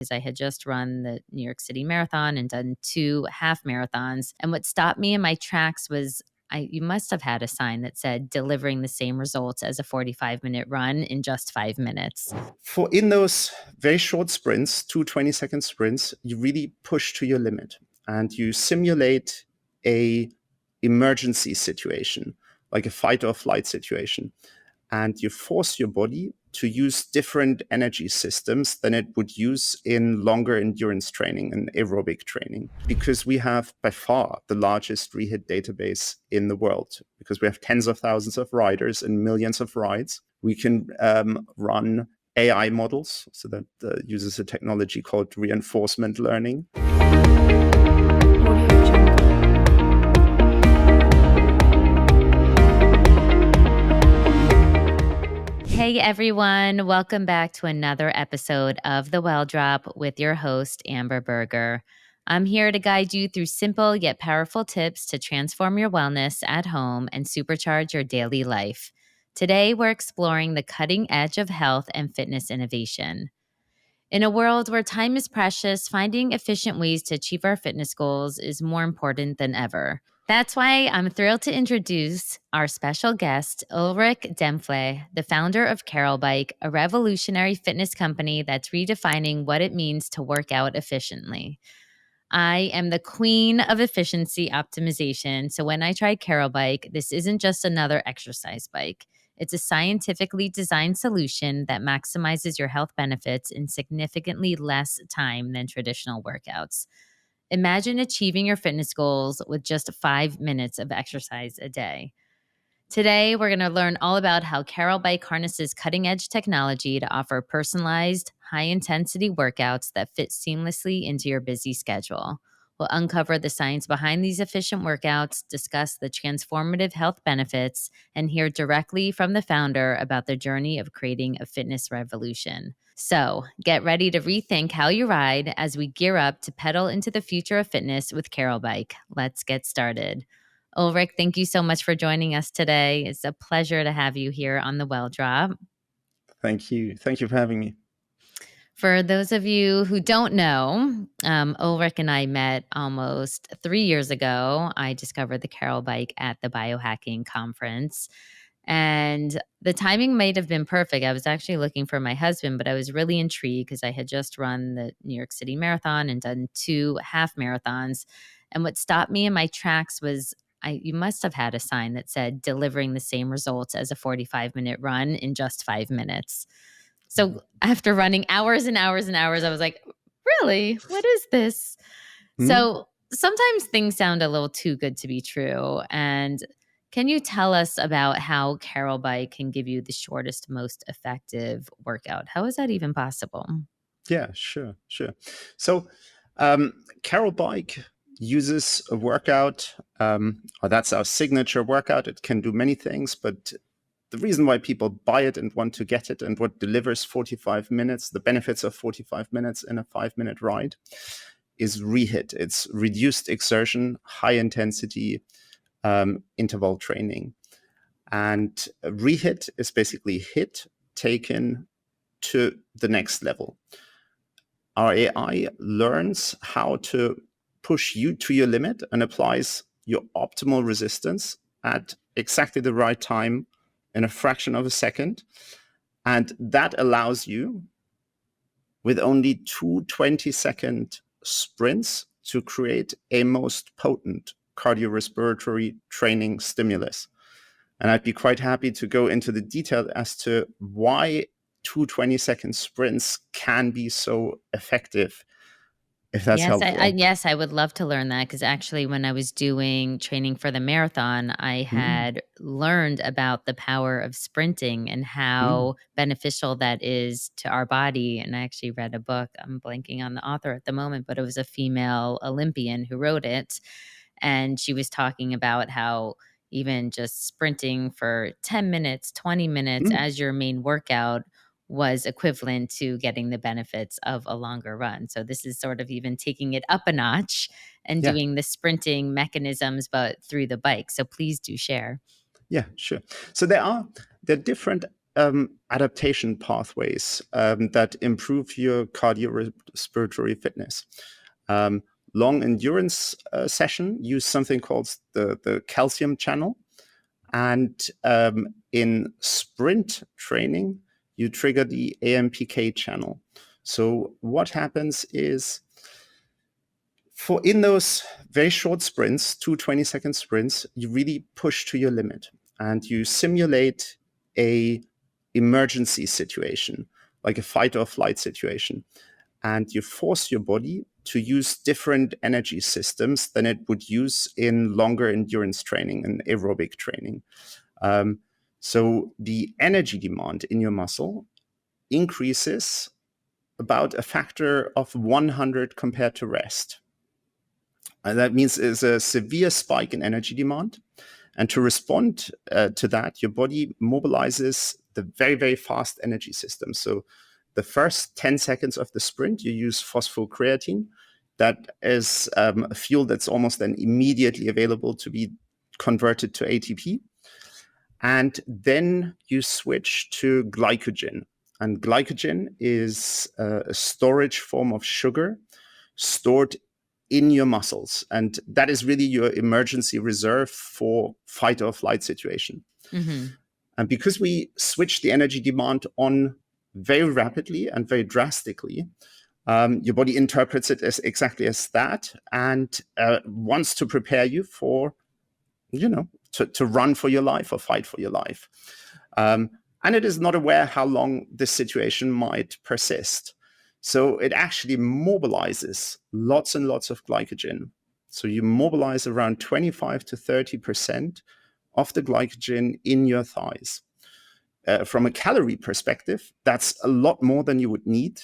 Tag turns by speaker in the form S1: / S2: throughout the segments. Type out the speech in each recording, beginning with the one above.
S1: because I had just run the New York City Marathon and done 2 half marathons. And what stopped me in my tracks was you must have had a sign that said delivering the same results as a 45-minute run in just 5 minutes.
S2: In those very short sprints, 20-second sprints, you really push to your limit and you simulate a emergency situation, like a fight or flight situation. And you force your body to use different energy systems than it would use in longer endurance training and aerobic training. Because we have by far the largest REHIT database in the world, because we have tens of thousands of riders and millions of rides. We can run AI models, so that uses a technology called reinforcement learning.
S1: Hey everyone, welcome back to another episode of The Well Drop with your host, Amber Berger. I'm here to guide you through simple yet powerful tips to transform your wellness at home and supercharge your daily life. Today, we're exploring the cutting edge of health and fitness innovation. In a world where time is precious, finding efficient ways to achieve our fitness goals is more important than ever. That's why I'm thrilled to introduce our special guest, Ulrich Dempfle, the founder of Carol Bike, a revolutionary fitness company that's redefining what it means to work out efficiently. I am the queen of efficiency optimization. So when I tried Carol Bike, this isn't just another exercise bike. It's a scientifically designed solution that maximizes your health benefits in significantly less time than traditional workouts. Imagine achieving your fitness goals with just 5 minutes of exercise a day. Today, we're going to learn all about how Carol Bike harnesses cutting-edge technology to offer personalized, high-intensity workouts that fit seamlessly into your busy schedule. We'll uncover the science behind these efficient workouts, discuss the transformative health benefits, and hear directly from the founder about the journey of creating a fitness revolution. So, get ready to rethink how you ride as we gear up to pedal into the future of fitness with Carol Bike. Let's get started. Ulrich, thank you so much for joining us today. It's a pleasure to have you here on The Well Drop.
S2: Thank you. Thank you for having me.
S1: For those of you who don't know, Ulrich and I met almost 3 years ago. I discovered the Carol Bike at the biohacking conference. And the timing might have been perfect. I was actually looking for my husband, but I was really intrigued because I had just run the New York City Marathon and done 2 half marathons. And what stopped me in my tracks was you must have had a sign that said delivering the same results as a 45-minute run in just 5 minutes. So after running hours and hours and hours, I was like, really? What is this? So sometimes things sound a little too good to be true. And can you tell us about how Carol Bike can give you the shortest, most effective workout? How is that even possible?
S2: Yeah, sure. So Carol Bike uses a workout, or that's our signature workout. It can do many things, but the reason why people buy it and want to get it and what delivers 45 minutes, the benefits of 45 minutes in a 5-minute ride, is REHIT. It's reduced exertion, high intensity interval training. And REHIT is basically HIIT taken to the next level. Our AI learns how to push you to your limit and applies your optimal resistance at exactly the right time in a fraction of a second. And that allows you, with only 2 20-second sprints, to create a most potent cardiorespiratory training stimulus. And I'd be quite happy to go into the detail as to why 2 20-second sprints can be so effective, if that's helpful.
S1: Yes, I would love to learn that, because actually when I was doing training for the marathon, I had learned about the power of sprinting and how beneficial that is to our body. And I actually read a book, I'm blanking on the author at the moment, but it was a female Olympian who wrote it. And she was talking about how even just sprinting for 10 minutes, 20 minutes as your main workout was equivalent to getting the benefits of a longer run. So this is sort of even taking it up a notch and doing the sprinting mechanisms, but through the bike. So please do share.
S2: Yeah, sure. So there are different adaptation pathways that improve your cardiorespiratory fitness. Long endurance session use something called the calcium channel. And in sprint training, you trigger the AMPK channel. So what happens is, in those very short sprints, 20-second sprints, you really push to your limit and you simulate a emergency situation, like a fight or flight situation. And you force your body to use different energy systems than it would use in longer endurance training and aerobic training. So the energy demand in your muscle increases about a factor of 100 compared to rest. And that means there's a severe spike in energy demand. And to respond to that, your body mobilizes the very, very fast energy system. So the first 10 seconds of the sprint, you use phosphocreatine. That is a fuel that's almost then immediately available to be converted to ATP. And then you switch to glycogen. And glycogen is a storage form of sugar stored in your muscles. And that is really your emergency reserve for fight or flight situation.
S1: Mm-hmm.
S2: And because we switch the energy demand on very rapidly and very drastically, your body interprets it as exactly as that and wants to prepare you for, to run for your life or fight for your life. And it is not aware how long this situation might persist. So it actually mobilizes lots and lots of glycogen. So you mobilize around 25 to 30% of the glycogen in your thighs. From a calorie perspective, that's a lot more than you would need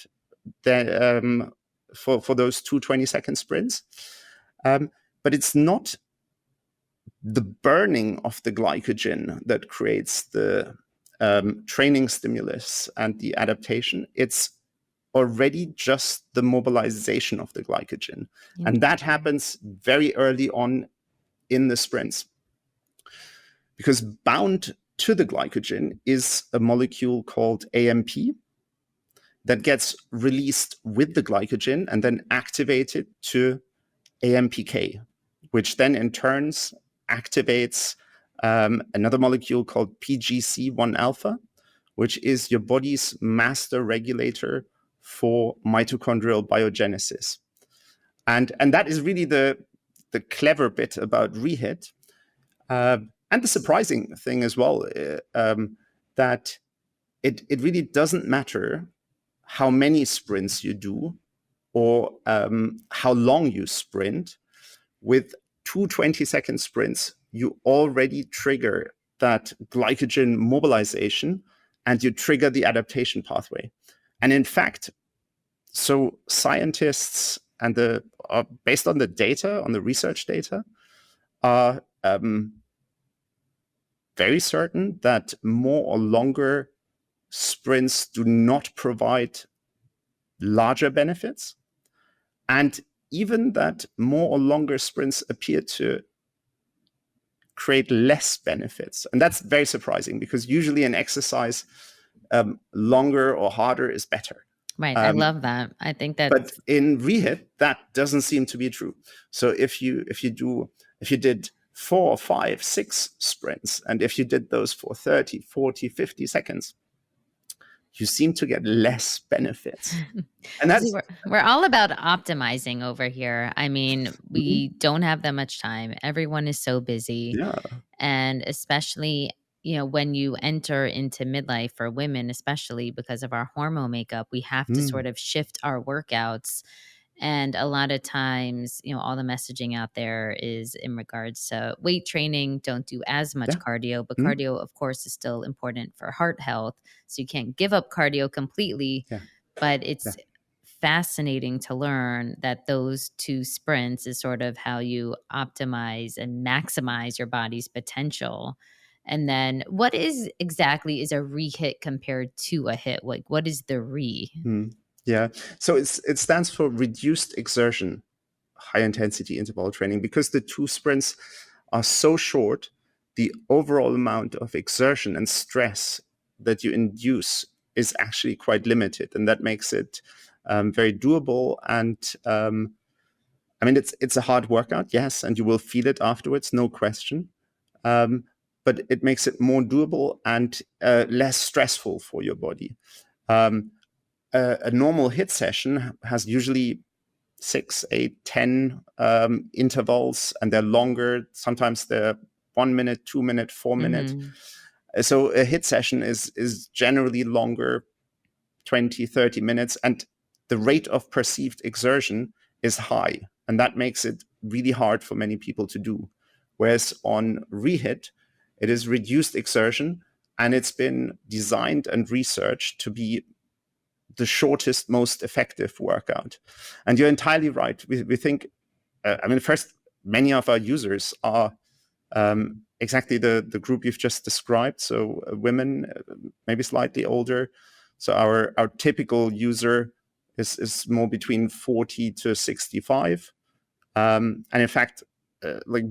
S2: for those 2 20-second sprints. But it's not the burning of the glycogen that creates the training stimulus and the adaptation. It's already just the mobilization of the glycogen. And that happens very early on in the sprints. Because bound to the glycogen is a molecule called AMP that gets released with the glycogen and then activated to AMPK, which then in turn activates another molecule called PGC1 alpha, which is your body's master regulator for mitochondrial biogenesis. And that is really the clever bit about REHIT. And the surprising thing as well, that it really doesn't matter how many sprints you do or how long you sprint. With 2 20-second sprints, you already trigger that glycogen mobilization and you trigger the adaptation pathway. And in fact, so scientists and based on the data, on the research data, are very certain that more or longer sprints do not provide larger benefits, and even that more or longer sprints appear to create less benefits. And that's very surprising because usually in exercise, longer or harder is better.
S1: Right. I love that. I think that.
S2: But in REHIT, that doesn't seem to be true. So if you did 4, 5, 6 sprints, and if you did those for 30, 40, 50 seconds, you seem to get less benefits. And that's
S1: we're all about optimizing over here. I mean, we don't have that much time. Everyone is so busy.
S2: Yeah.
S1: And especially, when you enter into midlife for women, especially because of our hormone makeup, we have to sort of shift our workouts. And a lot of times, all the messaging out there is in regards to weight training, don't do as much cardio, but cardio, of course, is still important for heart health. So you can't give up cardio completely, but it's fascinating to learn that those 2 sprints is sort of how you optimize and maximize your body's potential. And then what exactly is a REHIT compared to a HIIT? Like, what is the RE?
S2: Yeah, so it stands for reduced exertion, high intensity interval training, because the 2 sprints are so short, the overall amount of exertion and stress that you induce is actually quite limited, and that makes it very doable. And I mean, it's a hard workout, yes, and you will feel it afterwards, no question. But it makes it more doable and less stressful for your body. A normal HIIT session has usually 6, 8, 10 intervals, and they're longer. Sometimes they're 1 minute, 2 minute, 4 minute. So a HIIT session is generally longer, 20, 30 minutes, and the rate of perceived exertion is high, and that makes it really hard for many people to do. Whereas on REHIT, it is reduced exertion, and it's been designed and researched to be the shortest, most effective workout. And you're entirely right. We think, I mean, first, many of our users are exactly the group you've just described. So women, maybe slightly older. So our typical user is more between 40 to 65. And in fact, like,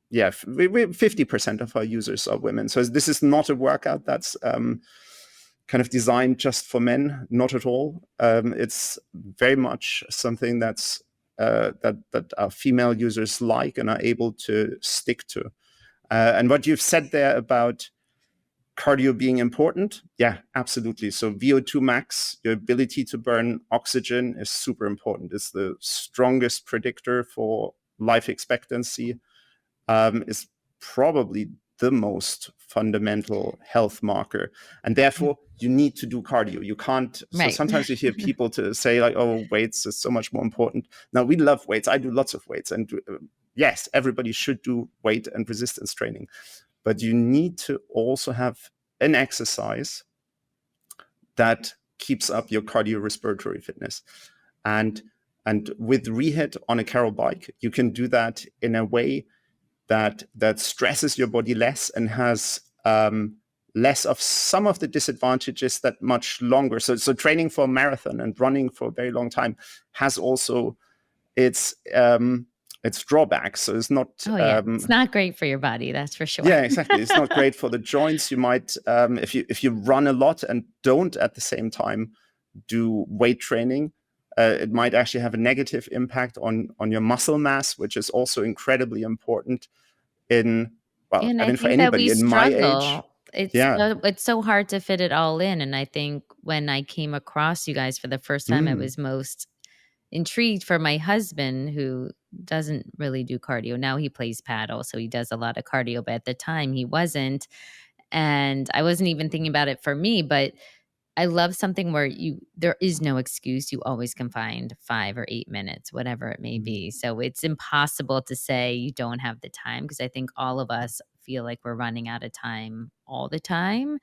S2: yeah, 50% of our users are women. So this is not a workout that's kind of designed just for men, not at all. It's very much something that's that our female users like and are able to stick to. And what you've said there about cardio being important, yeah, absolutely. So VO2 max, your ability to burn oxygen, is super important. It's the strongest predictor for life expectancy. Is probably the most fundamental health marker, and therefore you need to do cardio. You can't.
S1: Right.
S2: So sometimes you hear people to say like, "Oh, weights is so much more important." Now, we love weights. I do lots of weights, and yes, everybody should do weight and resistance training, but you need to also have an exercise that keeps up your cardiorespiratory fitness, and with REHIT on a Carol bike, you can do that in a way that stresses your body less and has less of some of the disadvantages that much longer. So training for a marathon and running for a very long time has also its drawbacks. So it's not.
S1: It's not great for your body, that's for sure.
S2: Yeah, exactly. It's not great for the joints. You might, if you run a lot and don't at the same time do weight training, it might actually have a negative impact on your muscle mass, which is also incredibly important in, well,
S1: And
S2: I
S1: I
S2: mean, for
S1: think that we
S2: anybody in my age.
S1: struggle.
S2: Yeah.
S1: It's so hard to fit it all in, and I think when I came across you guys for the first time, I
S2: Mm.
S1: was most intrigued for my husband, who doesn't really do cardio. Now he plays paddle, so he does a lot of cardio, but at the time he wasn't, and I wasn't even thinking about it for me, but I love something where there is no excuse. You always can find 5 or 8 minutes, whatever it may be. So it's impossible to say you don't have the time, because I think all of us feel like we're running out of time all the time.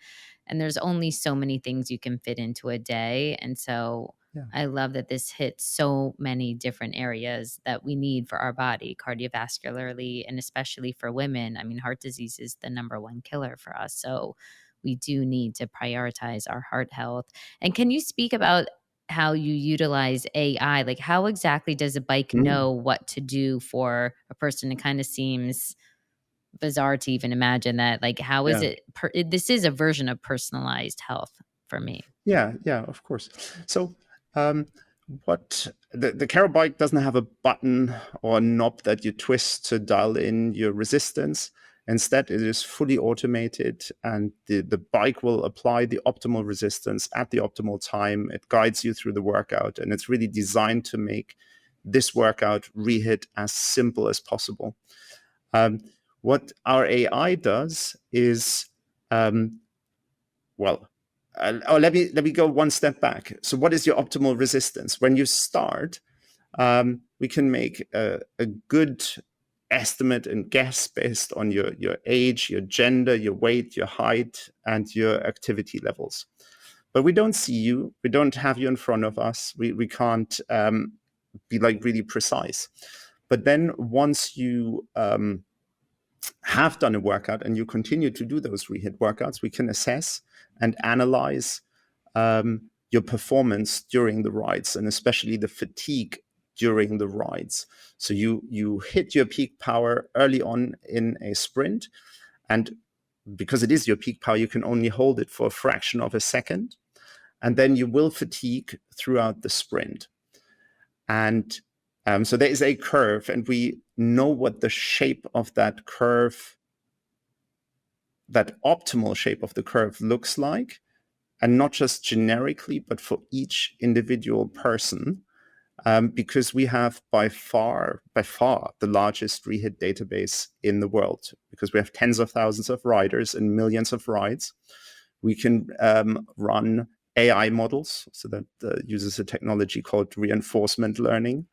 S1: And there's only so many things you can fit into a day. And so
S2: Yeah.
S1: I love that this hits so many different areas that we need for our body, cardiovascularly, and especially for women. I mean, heart disease is the number one killer for us. So we do need to prioritize our heart health. And can you speak about how you utilize AI? Like, how exactly does a bike know what to do for a person? It kind of seems bizarre to even imagine that. Like, how is
S2: Yeah.
S1: this is a version of personalized health for me.
S2: Yeah, of course. So what the Carol bike doesn't have a button or a knob that you twist to dial in your resistance. Instead, it is fully automated, and the bike will apply the optimal resistance at the optimal time. It guides you through the workout, and it's really designed to make this workout REHIT as simple as possible. What our AI does is, let me go one step back. So what is your optimal resistance? When you start, we can make a good estimate and guess based on your age, your gender, your weight, your height, and your activity levels. But we don't see you. We don't have you in front of us. We can't be like really precise. But then once you have done a workout and you continue to do those REHIT workouts, we can assess and analyze your performance during the rides, and especially the fatigue during the rides. So you hit your peak power early on in a sprint, and because it is your peak power, you can only hold it for a fraction of a second, and then you will fatigue throughout the sprint. And so there is a curve, and we know what the shape of that curve, that optimal shape of the curve looks like, and not just generically, but for each individual person, because we have by far the largest REHIT database in the world, because we have tens of thousands of riders and millions of rides. We can run AI models, so that uses a technology called reinforcement learning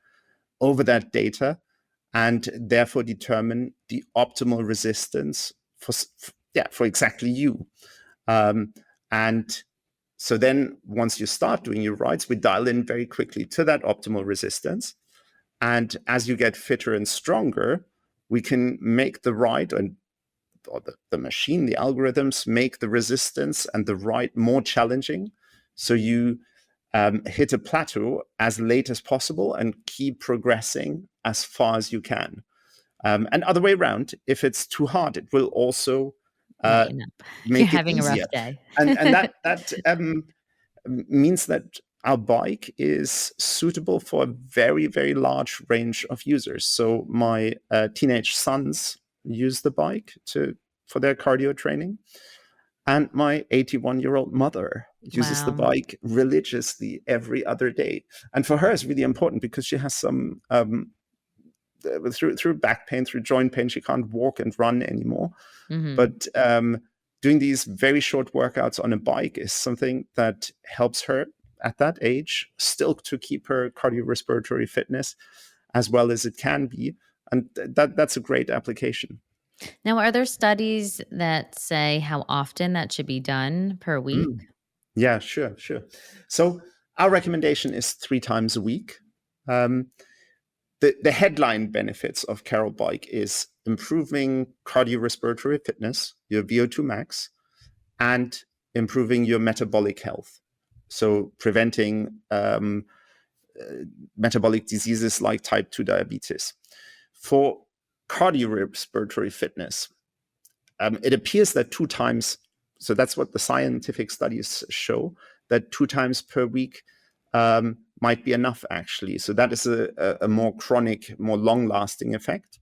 S2: over that data, and therefore determine the optimal resistance for exactly you. And so then once you start doing your rides, we dial in very quickly to that optimal resistance. And as you get fitter and stronger, we can make the ride, or the machine, the algorithms make the resistance and the ride more challenging. So you hit a plateau as late as possible and keep progressing as far as you can. And other way around, if it's too hard, it will also
S1: Lighten up. You're
S2: make it
S1: having a rough
S2: easier.
S1: day.
S2: And that means that our bike is suitable for a very, very large range of users. So my teenage sons use the bike for their cardio training. And my 81-year-old mother uses the
S1: Wow.
S2: bike religiously every other day. And for her, it's really important because she has some through back pain, through joint pain, she can't walk and run anymore.
S1: Mm-hmm.
S2: But doing these very short workouts on a bike is something that helps her at that age still to keep her cardiorespiratory fitness as well as it can be. And that's a great application.
S1: Now, are there studies that say how often that should be done per week?
S2: Mm. Yeah, sure. So our recommendation is 3 times a week. The headline benefits of Carol Bike is improving cardiorespiratory fitness, your VO2 max, and improving your metabolic health. So preventing metabolic diseases like type 2 diabetes. For cardiorespiratory fitness, it appears that 2 times, so that's what the scientific studies show, that 2 times per week might be enough, actually. So that is a more chronic, more long-lasting effect.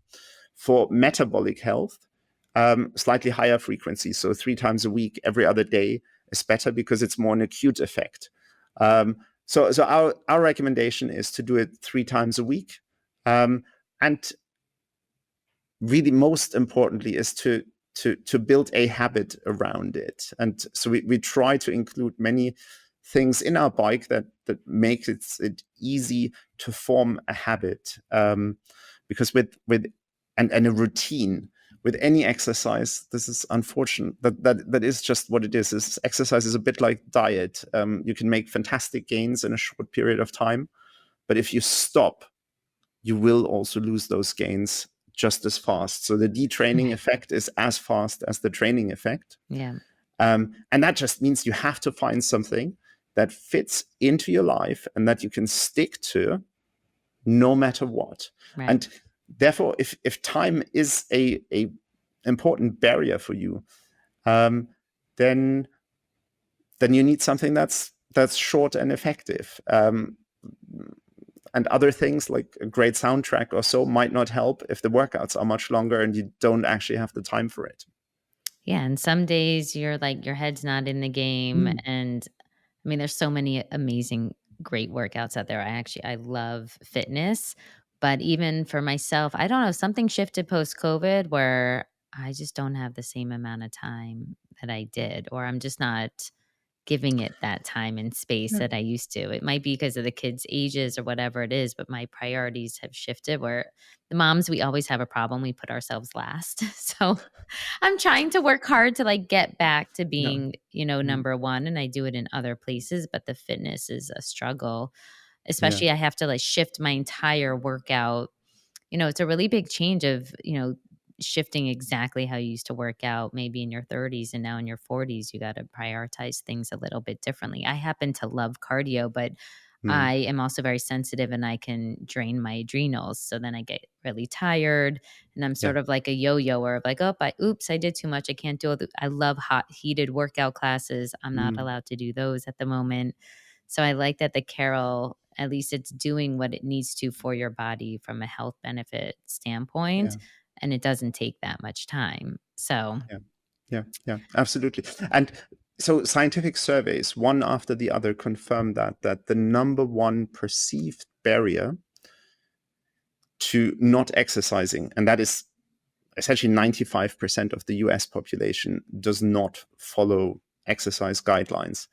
S2: For metabolic health, slightly higher frequency, so 3 times a week, every other day is better because it's more an acute effect. So our recommendation is to do it 3 times a week. And really most importantly is to build a habit around it. And so we try to include many things in our bike that makes it easy to form a habit. Because with a routine, with any exercise, this is unfortunate. That is just what it is. This exercise is a bit like diet. You can make fantastic gains in a short period of time, but if you stop, you will also lose those gains just as fast. So the detraining effect is as fast as the training effect.
S1: Yeah.
S2: And that just means you have to find something that fits into your life and that you can stick to no matter what.
S1: Right.
S2: And therefore, if time is a important barrier for you, then you need something that's short and effective. And other things like a great soundtrack or so might not help if the workouts are much longer and you don't actually have the time for it.
S1: Yeah, and some days you're like your head's not in the game, and I mean, there's so many amazing, great workouts out there. I love fitness, but even for myself, I don't know, something shifted post-COVID where I just don't have the same amount of time that I did, or I'm just not giving it that time and space
S2: Yeah.
S1: that I used to. It might be because of the kids' ages or whatever it is, but my priorities have shifted where the moms, we always have a problem. We put ourselves last. So I'm trying to work hard to like get back to
S2: Yeah.
S1: being, number one. And I do it in other places, but the fitness is a struggle.
S2: Yeah.
S1: Especially I have to like shift my entire workout. It's a really big change of, shifting exactly how you used to work out maybe in your 30s and now in your 40s. You got to prioritize things a little bit differently. I happen to love cardio, but
S2: Mm.
S1: I am also very sensitive and I can drain my adrenals. So then I get really tired and I'm
S2: Yeah.
S1: sort of like a yo-yoer of like, oh, I did too much. I can't do I love hot heated workout classes. I'm not
S2: Mm.
S1: allowed to do those at the moment. So I like that the Carol, at least it's doing what it needs to for your body from a health benefit standpoint.
S2: Yeah.
S1: And it doesn't take that much time. So
S2: Yeah. Yeah. Yeah. Absolutely. And so scientific surveys, one after the other, confirm that the number one perceived barrier to not exercising, and that is essentially 95% of the US population, does not follow exercise guidelines,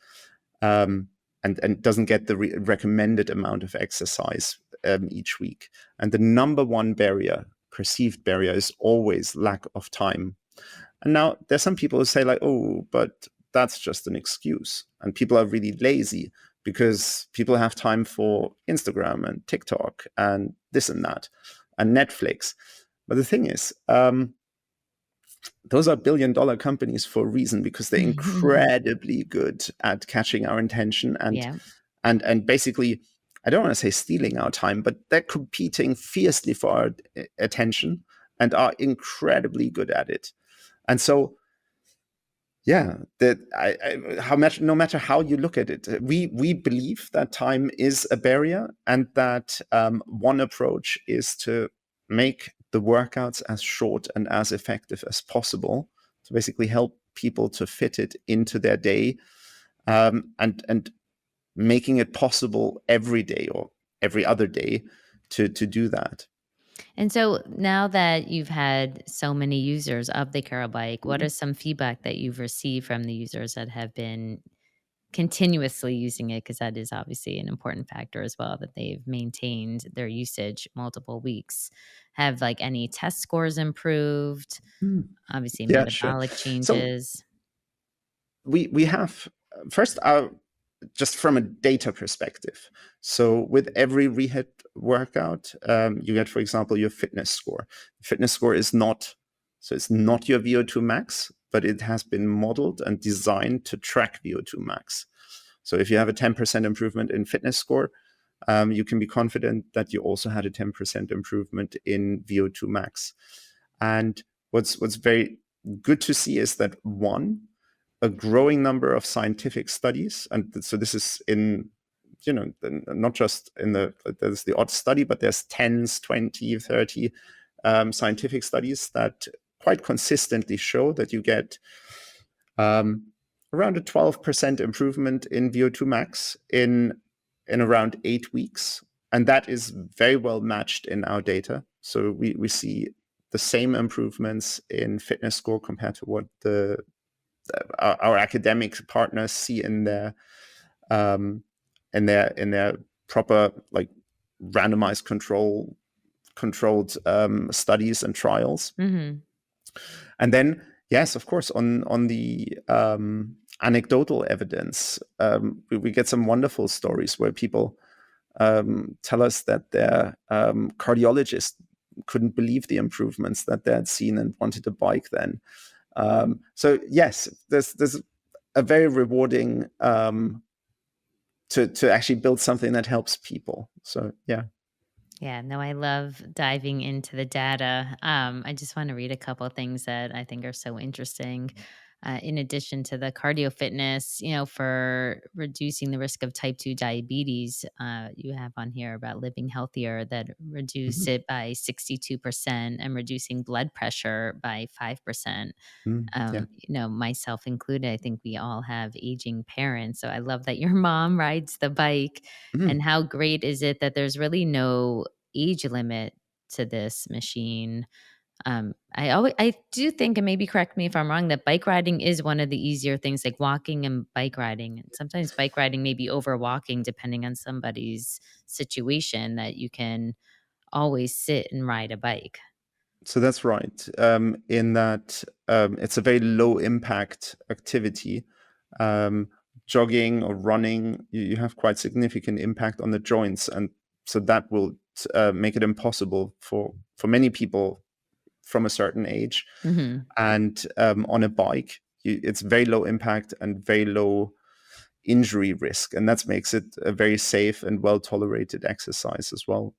S2: um, and doesn't get the recommended amount of exercise each week. And the number one barrier, perceived barrier, is always lack of time. And now there's some people who say like, oh, but that's just an excuse. And people are really lazy because people have time for Instagram and TikTok and this and that and Netflix. But the thing is, those are billion-dollar companies for a reason, because they're incredibly good at catching our attention and
S1: yeah.
S2: basically, I don't want to say stealing our time, but they're competing fiercely for our attention and are incredibly good at it. And so, yeah, that how much, no matter how you look at it, we believe that time is a barrier, and that one approach is to make the workouts as short and as effective as possible to basically help people to fit it into their day, and making it possible every day or every other day to do that.
S1: And so now that you've had so many users of the Carol bike, what
S2: Mhm.
S1: are some feedback that you've received from the users that have been continuously using it? Because that is obviously an important factor as well, that they've maintained their usage multiple weeks. Have like any test scores improved?
S2: Mm.
S1: Obviously,
S2: Yeah, sure.
S1: metabolic
S2: So
S1: changes.
S2: we have first our just from a data perspective. So with every REHIT workout, you get, for example, your fitness score. Fitness score is not, so it's not your VO2 max, but it has been modeled and designed to track VO2 max. So if you have a 10% improvement in fitness score, you can be confident that you also had a 10% improvement in VO2 max. And what's very good to see is that, one, a growing number of scientific studies, and so this is in, not just in there's the odd study, but there's tens, 20, 30 scientific studies that quite consistently show that you get around a 12% improvement in VO2 max in around 8 weeks. And that is very well matched in our data. So we see the same improvements in fitness score compared to what our academic partners see in their proper, like, randomized controlled studies and trials.
S1: Mhm.
S2: And then, yes, of course, on the anecdotal evidence, we get some wonderful stories where people tell us that their cardiologist couldn't believe the improvements that they had seen and wanted a bike then. So yes, there's a very rewarding to actually build something that helps people. So yeah.
S1: Yeah, no, I love diving into the data. I just want to read a couple of things that I think are so interesting. In addition to the cardio fitness, for reducing the risk of type 2 diabetes, you have on here about living healthier that reduce
S2: Mhm.
S1: it by 62% and reducing blood pressure by 5%.
S2: Yeah.
S1: Myself included, I think we all have aging parents. So I love that your mom rides the bike. And
S2: Mhm.
S1: how great is it that there's really no age limit to this machine? I do think, and maybe correct me if I'm wrong, that bike riding is one of the easier things, like walking and bike riding. And sometimes bike riding may be over walking, depending on somebody's situation, that you can always sit and ride a bike.
S2: So that's right. In that it's a very low impact activity. Um, Jogging or running, you have quite significant impact on the joints, and so that will make it impossible for many people from a certain age.
S1: Hmm.
S2: And on a bike, it's very low impact and very low injury risk, and that makes it a very safe and well-tolerated exercise as well.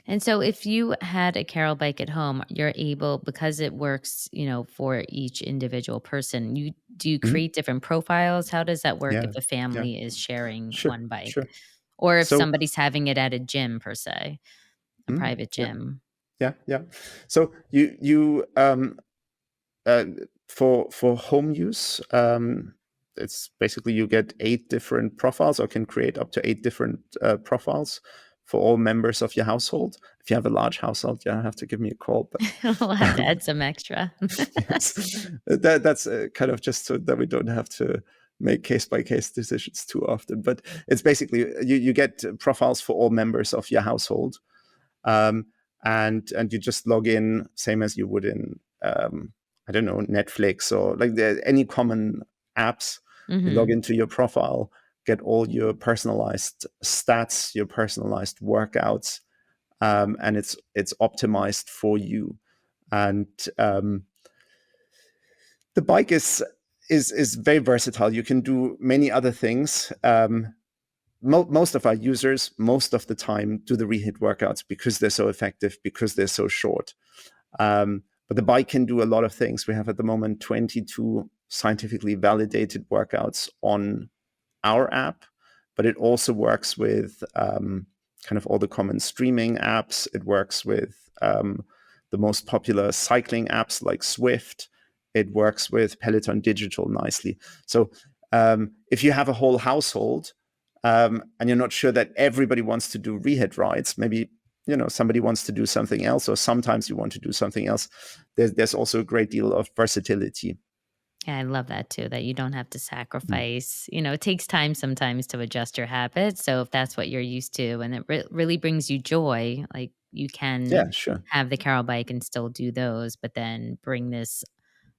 S1: And so if you had a Carol bike at home, you're able, because it works, for each individual person, do you
S2: Mhm.
S1: create different profiles? How does that work if
S2: Yeah,
S1: a
S2: yeah,
S1: family is sharing
S2: sure,
S1: one bike?
S2: sure.
S1: Or if
S2: So,
S1: somebody's having it at a gym per se, a
S2: mm,
S1: private
S2: yeah,
S1: gym?
S2: yeah, yeah. So you uh, for home use, it's basically you get 8 different profiles, or can create up to 8 different profiles for all members of your household. If you have a large household, you have to give me a call. But
S1: We'll have to add some extra.
S2: yes, that's kind of just so that we don't have to make case by case decisions too often. But it's basically you get profiles for all members of your household, um, and you just log in same as you would in I don't know, Netflix or like any common apps. You log
S1: Mhm.
S2: into your profile, get all your personalized stats, your personalized workouts, and it's optimized for you. And the bike is very versatile. You can do many other things. Most of our users, most of the time, do the REHIT workouts because they're so effective, because they're so short. But the bike can do a lot of things. We have at the moment 22 scientifically validated workouts on our app, but it also works with kind of all the common streaming apps. It works with the most popular cycling apps like Swift. It works with Peloton Digital nicely. So if you have a whole household and you're not sure that everybody wants to do REHIT rides, maybe somebody wants to do something else, or sometimes you want to do something else. There's also a great deal of versatility.
S1: Yeah, I love that too, that you don't have to
S2: Mm.
S1: sacrifice. It takes time sometimes to adjust your habits. So if that's what you're used to and it really brings you joy, like you can
S2: Yeah, sure.
S1: have the Carol bike and still do those, but then bring this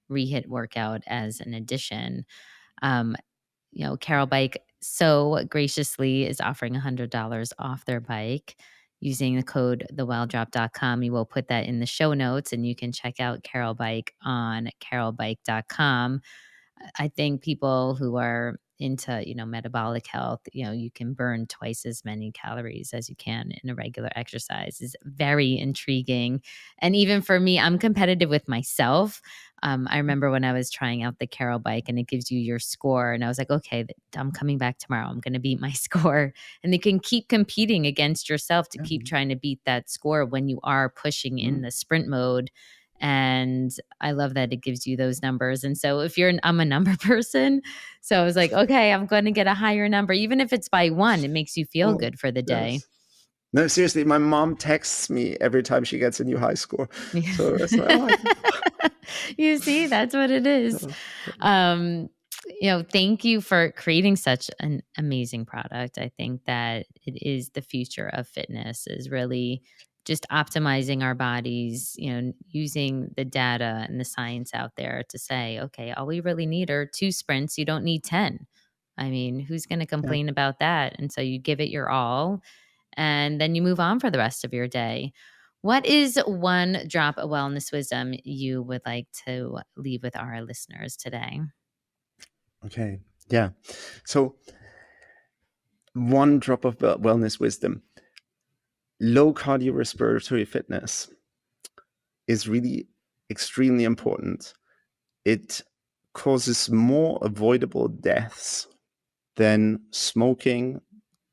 S1: REHIT workout as an addition. Um, Carol Bike so graciously is offering $100 off their bike using the code thewelldrop.com. We will put that in the show notes and you can check out Carol Bike on carolbike.com. I think people who are into, metabolic health, you can burn twice as many calories as you can in a regular exercise is very intriguing. And even for me, I'm competitive with myself. I remember when I was trying out the Carol bike and it gives you your score. And I was like, okay, I'm coming back tomorrow. I'm going to beat my score. And you can keep competing against yourself to
S2: Yeah.
S1: keep trying to beat that score when you are pushing in
S2: Mm.
S1: the sprint mode. And I love that it gives you those numbers. And so if I'm a number person, so I was like, okay, I'm going to get a higher number. Even if it's by one, it makes you feel
S2: Oh,
S1: good for the day.
S2: yes. No, seriously, my mom texts me every time she gets a new high score.
S1: Yeah.
S2: So it's like, oh,
S1: You see, that's what it is.
S2: yeah,
S1: Um, thank you for creating such an amazing product. I think that it is the future of fitness is really just optimizing our bodies, using the data and the science out there to say, okay, all we really need are 2 sprints. You don't need 10. I mean, who's going to
S2: yeah.
S1: complain about that? And so you give it your all and then you move on for the rest of your day. What is one drop of wellness wisdom you would like to leave with our listeners today?
S2: Okay. Yeah. So one drop of wellness wisdom. Low cardiorespiratory fitness is really extremely important. It causes more avoidable deaths than smoking,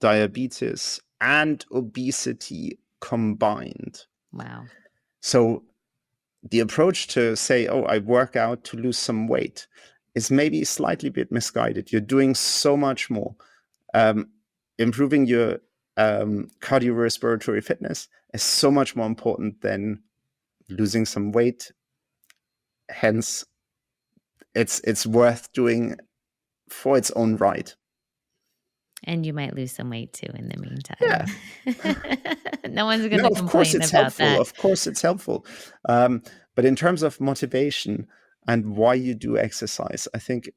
S2: diabetes, and obesity combined.
S1: Wow.
S2: So the approach to say, oh, I work out to lose some weight is maybe slightly bit misguided. You're doing so much more. Um, Improving your cardiorespiratory fitness is so much more important than losing some weight. Hence, it's worth doing for its own right.
S1: And you might lose some weight too in the meantime.
S2: Yeah.
S1: No one's going
S2: No,
S1: to
S2: of course
S1: complain
S2: it's
S1: about
S2: helpful.
S1: that.
S2: Of course it's helpful. But in terms of motivation and why you do exercise, I think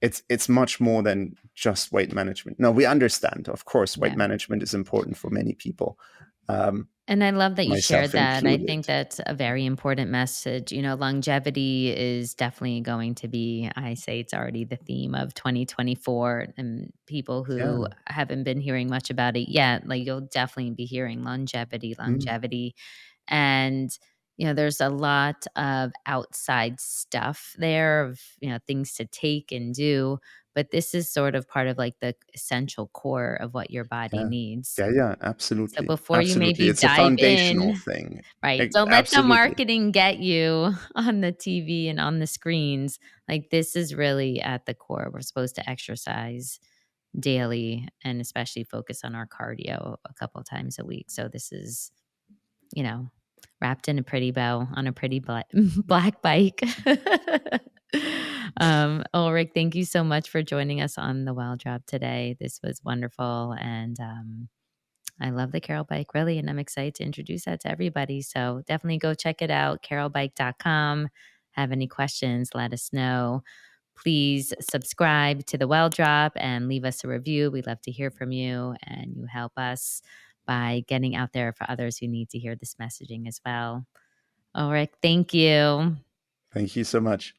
S2: it's much more than just weight management. Now we understand, of course, weight
S1: Yeah.
S2: management is important for many people.
S1: And I love that you
S2: myself
S1: shared that. I
S2: included.
S1: think that's a very important message. Longevity is definitely going to be, I say it's already the theme of 2024. And people who
S2: Yeah.
S1: haven't been hearing much about it yet, like you'll definitely be hearing longevity,
S2: Mm.
S1: longevity. And, there's a lot of outside stuff there of, things to take and do. But this is sort of part of like the essential core of what your body
S2: Yeah.
S1: needs.
S2: Yeah, yeah,
S1: So
S2: absolutely.
S1: before you
S2: Absolutely.
S1: maybe
S2: It's a
S1: dive
S2: foundational
S1: in,
S2: thing.
S1: right, don't let the
S2: Absolutely.
S1: marketing get you on the TV and on the screens. Like, this is really at the core. We're supposed to exercise daily and especially focus on our cardio a couple times a week. So this is, you know, wrapped in a pretty bow on a pretty black bike. Ulrich, thank you so much for joining us on the Well Drop today. This was wonderful. And I love the Carol Bike, really, and I'm excited to introduce that to everybody. So definitely go check it out, carolbike.com. Have any questions, let us know. Please subscribe to the Well Drop and leave us a review. We'd love to hear from you, and you help us by getting out there for others who need to hear this messaging as well. Ulrich, thank you.
S2: Thank you so much.